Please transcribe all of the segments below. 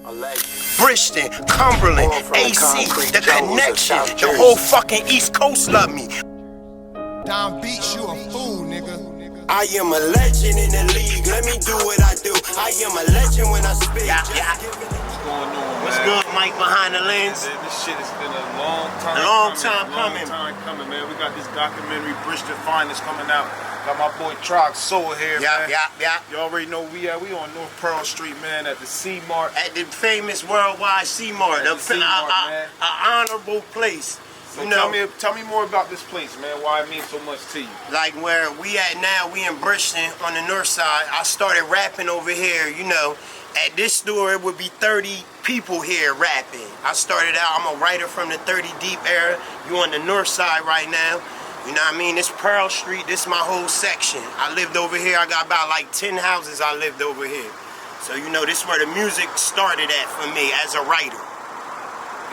Bridgeton, Cumberland, AC, the connection, the whole fucking East Coast love me. Down beats, you a fool, nigga. I am a legend in the league, let me do what I do. I am a legend when I speak. What's going on, What's good, Mike behind the lens? Man, this shit has been a long time coming, man. We got this documentary, Bridgeton Finest, coming out. Got my boy Trog here, man. You already know we on North Pearl Street, man, at the C-Mart. At the famous worldwide C-Mart, an honorable place. So tell me more about this place, man, why it means so much to you. Like where we at now, we in Bridgeton on the north side. I started rapping over here, you know. At this store, it would be 30 people here rapping. I started out, I'm a writer from the 30 Deep era. You on the north side right now. You know what I mean? This Pearl Street, this my whole section. I lived over here, I got about like 10 houses I lived over here. So you know, this is where the music started at for me as a writer.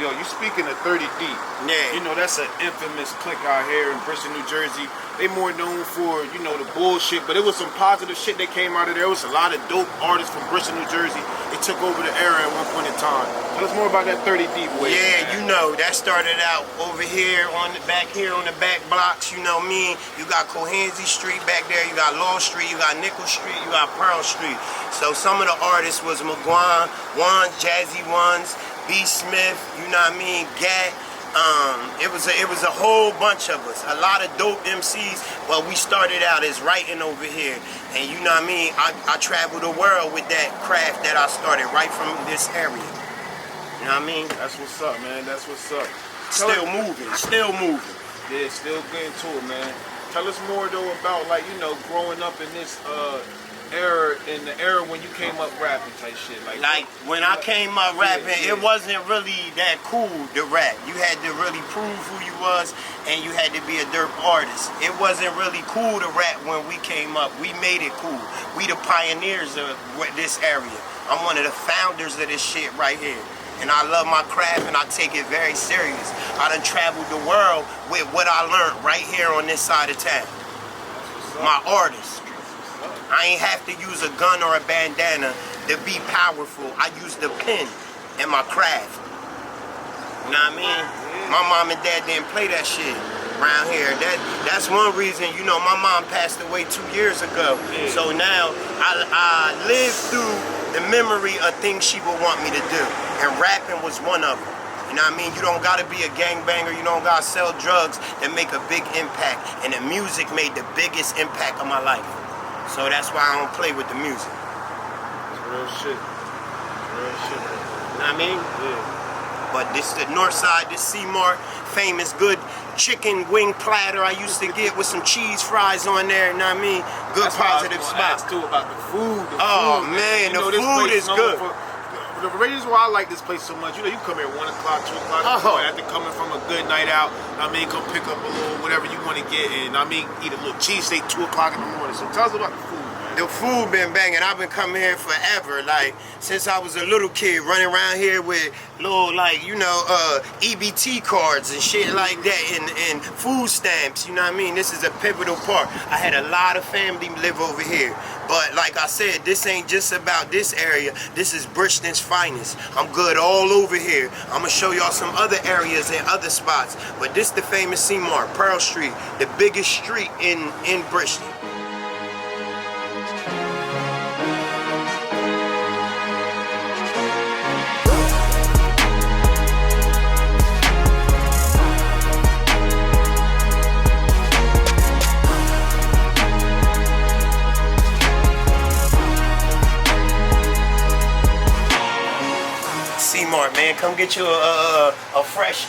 Yo, you speaking of 30 Deep. Yeah. You know, that's an infamous clique out here in Bridgeton, New Jersey. They more known for, you know, the bullshit, but it was some positive shit that came out of there. It was a lot of dope artists from Bridgeton, New Jersey. They took over the era at one point in time. Tell us more about that 30 Deep way. Yeah, man. you know, that started out over here on the back blocks, you know me. You got Cohansey Street back there, you got Law Street, you got Nickel Street, you got Pearl Street. So some of the artists was McGuan, Ones, Jazzy Ones, B. Smith, you know what I mean, Gat. It was a whole bunch of us, a lot of dope MCs, but we started out as writing over here. And you know what I mean, I traveled the world with that craft that I started right from this area. You know what I mean? That's what's up, man, that's what's up. Still moving. Yeah, still getting to it, man. Tell us more though about, like, you know, growing up in this era, in the era when you came up rapping type shit. Like when I came up rapping, it wasn't really that cool to rap. You had to really prove who you was, and you had to be a dope artist. It wasn't really cool to rap when we came up. We made it cool. We the pioneers of this area. I'm one of the founders of this shit right here. And I love my craft and I take it very serious. I done traveled the world with what I learned right here on this side of town. My artist. I ain't have to use a gun or a bandana to be powerful. I use the pen and my craft. You know what I mean? My mom and dad didn't play that shit around here. That's one reason, you know, my mom passed away 2 years ago. So now I live through the memory of things she would want me to do. And rapping was one of them. You know what I mean? You don't gotta be a gangbanger, you don't gotta sell drugs that make a big impact. And the music made the biggest impact of my life. So that's why I don't play with the music. It's real shit. Real shit. You know what I mean? Yeah. But this the north side, this C-Mart, famous good chicken wing platter I used to get with some cheese fries on there, you know what I mean? Good that's positive spot. Too about the food. Man, you know, the food is good. The reason why I like this place so much, you know, you come here 1 o'clock, 2 o'clock, after coming from a good night out, I mean, come pick up a little whatever you want to get, and I mean, eat a little cheesesteak 2 o'clock in the morning. So tell us about the food, man. The food been banging. I've been coming here forever, like since I was a little kid, running around here with little, like, you know, EBT cards and shit like that, and food stamps, you know what I mean? This is a pivotal part. I had a lot of family live over here. But like I said, this ain't just about this area. This is Bridgeton's finest. I'm good all over here. I'm gonna show y'all some other areas and other spots. But this the famous C-Mart, Pearl Street, the biggest street in Bridgeton. C-Mart, man, come get you a fresh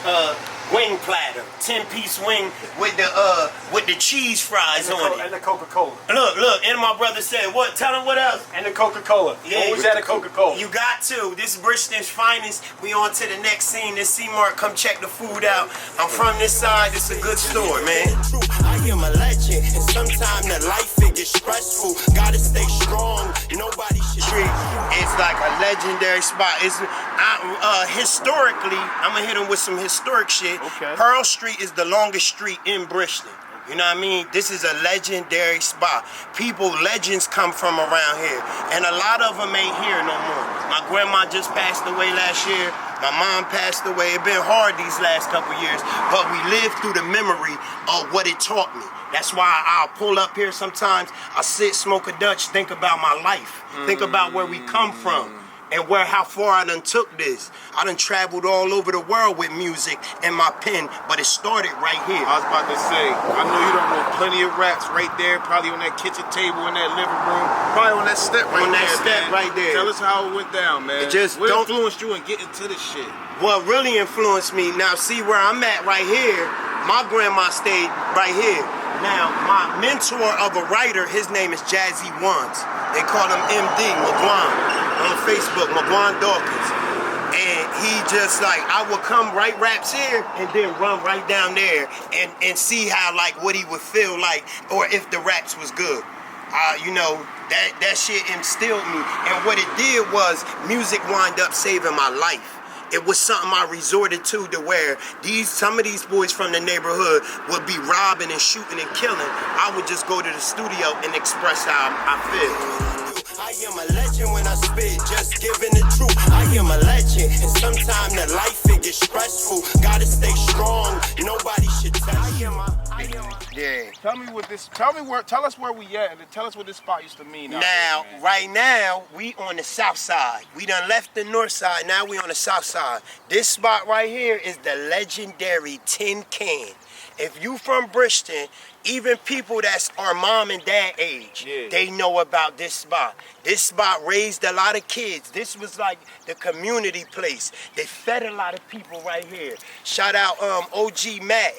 wing platter, 10-piece wing with the cheese fries on it. And the Coca-Cola. Look, and my brother said, what? Tell him what else? And the Coca-Cola. Yeah, always had a Coca-Cola. You got to. This is Bridgeton's finest. We on to the next scene. This C-Mart, come check the food out. I'm from this side. This is a good store, man. I am a legend, and sometimes the life it gets stressful. Gotta stay strong. Nobody should. It's like a legendary spot. It's historically, I'm gonna hit him with some historic shit. Okay. Pearl Street is the longest street in Bridgeton. You know what I mean? This is a legendary spot. Legends come from around here. And a lot of them ain't here no more. My grandma just passed away last year. My mom passed away. It's been hard these last couple years, but we lived through the memory of what it taught me. That's why I'll pull up here sometimes. I sit, smoke a Dutch, think about my life, think about where we come from. And how far I done took this. I done traveled all over the world with music and my pen, but it started right here. I was about to say, I know you done wrote plenty of raps right there, probably on that kitchen table in that living room, probably on that step right there. On that step right there. Tell us how it went down, man. It just what influenced you in getting to this shit? What really influenced me, now see where I'm at right here, my grandma stayed right here. Now, my mentor of a writer, his name is Jazzy Wands. They call him MD, McGuan, on Facebook, McGuan Dawkins. And he just like, I would come write raps here and then run right down there and see how, like, what he would feel like, or if the raps was good. You know, that shit instilled me. And what it did was, music wound up saving my life. It was something I resorted to where some of these boys from the neighborhood would be robbing and shooting and killing. I would just go to the studio and express how I feel. I am a legend when I spit, just giving the truth. I am a legend, and sometimes the life it gets stressful. Gotta stay strong, nobody should tell you. Yeah. Tell us where we at, and then tell us what this spot used to mean. Now, right now, we on the south side. We done left the north side, now we on the south side. This spot right here is the legendary Tin Can. If you from Bridgeton, even people that's our mom and dad age, they know about this spot. This spot raised a lot of kids. This was like the community place. They fed a lot of people right here. Shout out OG Matt.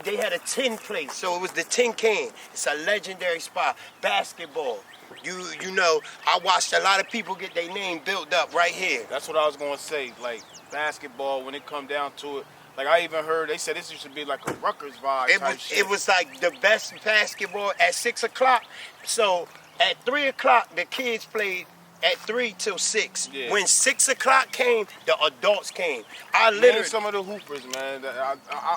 They had a tin place, so it was the Tin Can. It's a legendary spot. Basketball. You know, I watched a lot of people get their name built up right here. That's what I was gonna say. Like basketball, when it come down to it. Like I even heard, they said this used to be like a Rutgers vibe type shit. It was like the best basketball at 6 o'clock. So at 3 o'clock, the kids played at 3 till 6. Yeah. When 6 o'clock came, the adults came. Name some of the hoopers, man.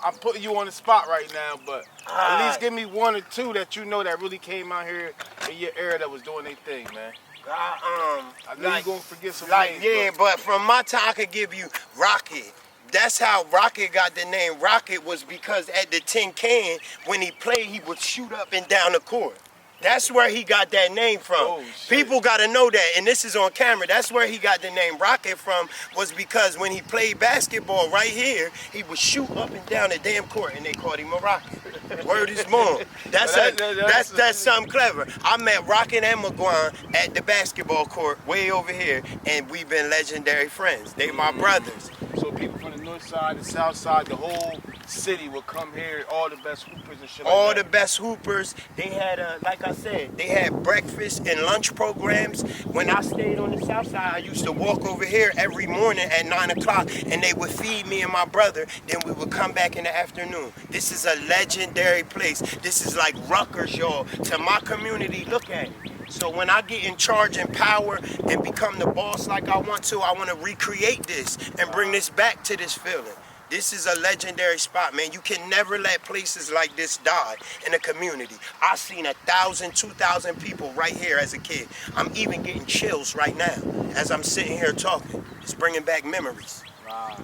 I'm putting you on the spot right now, but at least give me one or two that you know that really came out here in your era that was doing their thing, man. I know you're going to forget some names. Yeah, but from my time, I could give you Rocket. That's how Rocket got the name. Rocket was because at the Tin Can, when he played, he would shoot up and down the court. That's where he got that name from. Oh, people got to know that, and this is on camera. That's where he got the name Rocket from, was because when he played basketball right here, he would shoot up and down the damn court, and they called him a Rocket. Word is born. That's something clever. I met Rocket and McGuan at the basketball court way over here, and we've been legendary friends. They my brothers. So people from the north side, the south side, the whole city would come here, all the best hoopers and shit like that. All the best hoopers. They had, like I said, they had breakfast and lunch programs. When I stayed on the south side, I used to walk over here every morning at 9 o'clock, and they would feed me and my brother. Then we would come back in the afternoon. This is a legendary place. This is like Rutgers, y'all. To my community, look at it. So when I get in charge and power and become the boss like I want to recreate this and bring this back to this feeling. This is a legendary spot, man. You can never let places like this die in a community. I've seen 1,000, 2,000 people right here as a kid. I'm even getting chills right now as I'm sitting here talking. It's bringing back memories. Wow,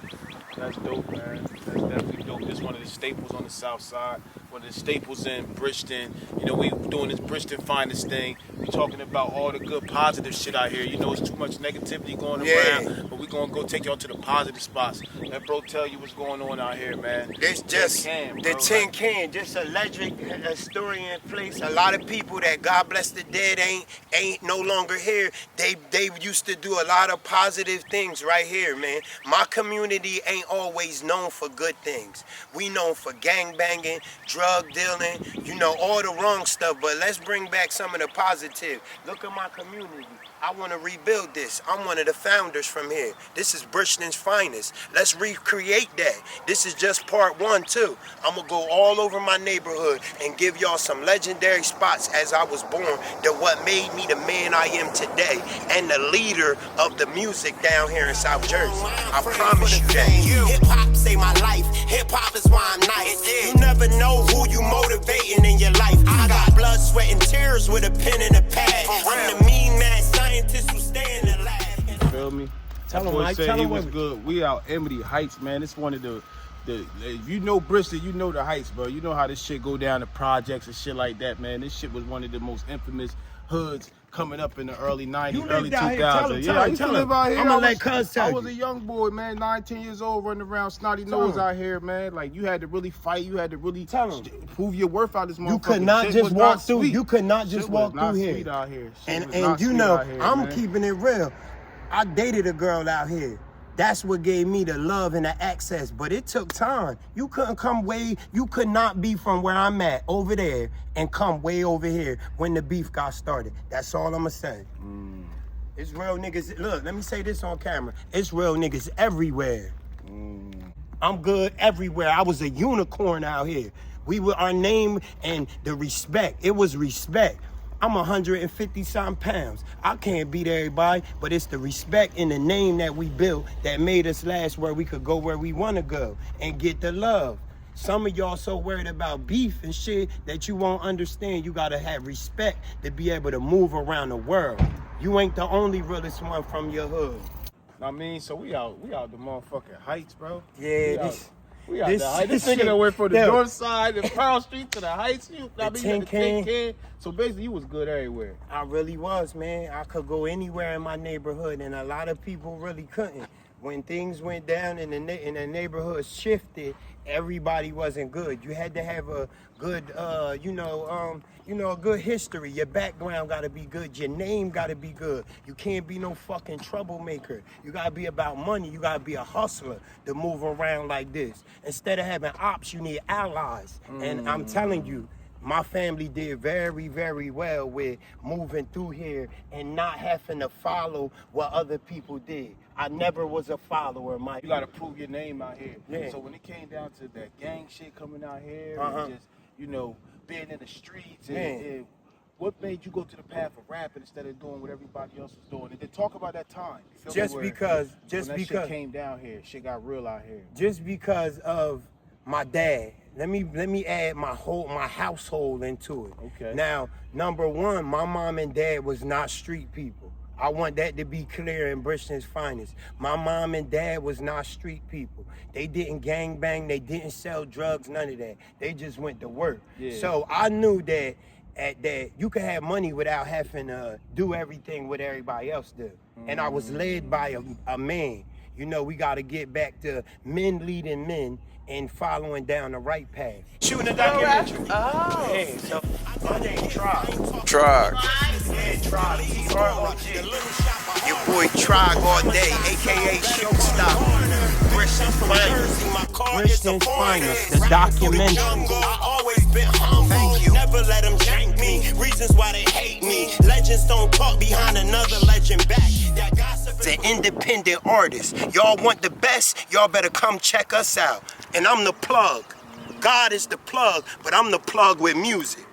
that's dope, man. That's definitely dope. This is one of the staples on the south side. One of the staples in Bridgeton. You know, we doing this Bridgeton Finest thing. We talking about all the good positive shit out here. You know, it's too much negativity going around, but we gonna go take y'all to the positive spots. Let bro tell you what's going on out here, man. It's just the Tin Can, just a legend, historian place. A lot of people that God bless the dead ain't no longer here. They used to do a lot of positive things right here, man. My community ain't always known for good things. We known for gang banging, drug dealing, you know, all the wrong stuff, but let's bring back some of the positive. Look at my community. I want to rebuild this. I'm one of the founders from here. This is Bridgeton's Finest. Let's recreate that. This is just part 1, too. I'm going to go all over my neighborhood and give y'all some legendary spots as I was born, that what made me the man I am today and the leader of the music down here in South Jersey. I promise you that. Hip-hop saved my life. Hip-hop is why I'm nice. You never know who you motivating in your life. I got blood, sweat, and tears with a pen and a pad. I'm the mean man scientist who stay in the lab. feel me? Tell That him, boy Mike. said Tell he him was what. good. We out Amity Heights, man. It's one of the if you know Bristol, you know the Heights, bro. You know how this shit go down to projects and shit like that, man. This shit was one of the most infamous hoods coming up in the early 90s, You early lived out 2000s. here. Tell him, Yeah, tell I him, used to tell live him. out here. I'ma I let was- Cuz tell I you. was a young boy, man, 19 years old, running around snotty Tell nose him. out here, man. Like, you had to really fight. You had to really Tell him. prove your worth out this motherfucker. You could not Shit just was walk not through. sweet. You could not just Shit walk was not through here. sweet out here. Shit was And not you sweet know, out here, I'm man. keeping it real. I dated a girl out here. That's what gave me the love and the access, but it took time. You could not be from where I'm at over there and come way over here when the beef got started. That's all I'ma say. It's real niggas. Look, let me say this on camera. It's real niggas everywhere. I'm good everywhere. I was a unicorn out here. We were our name and the respect. It was respect. I'm 150-something pounds. I can't beat everybody, but it's the respect and the name that we built that made us last where we could go where we want to go and get the love. Some of y'all so worried about beef and shit that you won't understand. You gotta have respect to be able to move around the world. You ain't the only realest one from your hood. I mean, so we out the motherfucking Heights, bro. Yeah, We out this the Heights. This shit- nigga done went from the Yo. north side, the Pearl Street to the Heights. You know what I mean? You had the Tin tin can. So basically, you was good everywhere. I really was, man. I could go anywhere in my neighborhood, and a lot of people really couldn't. When things went down and the neighborhood shifted, everybody wasn't good. You had to have a good, a good history. Your background got to be good. Your name got to be good. You can't be no fucking troublemaker. You got to be about money. You got to be a hustler to move around like this. Instead of having ops, you need allies. And I'm telling you, my family did very, very well with moving through here and not having to follow what other people did. I never was a follower, Mike. You gotta prove your name out here. Yeah. So when it came down to that gang shit coming out here and just, being in the streets and what made you go to the path of rapping instead of doing what everybody else was doing? And then talk about that time. You feel me, where when that shit came down here, shit got real out here. Just because of my dad. Let me add my household into it. Okay. Now, number one, my mom and dad was not street people. I want that to be clear in Bridgeton's Finest. My mom and dad was not street people. They didn't gang bang, they didn't sell drugs, none of that. They just went to work. Yeah. So I knew that you could have money without having to do everything what everybody else do. And I was led by a man. You know, we got to get back to men leading men and following down the right path. Shooting a documentary. Oh. Yeah, so my name Trog. Trog. Yeah, Trog. Your boy Trog all day, aka Showstopper. Bridgeton Finest The Documentary. I always been humble. Thank you. Never let them jank me. Reasons why they hate me. Legends don't talk behind another legend back. That gossip The independent artist. Y'all want the best? Y'all better come check us out. And I'm the plug. God is the plug, but I'm the plug with music.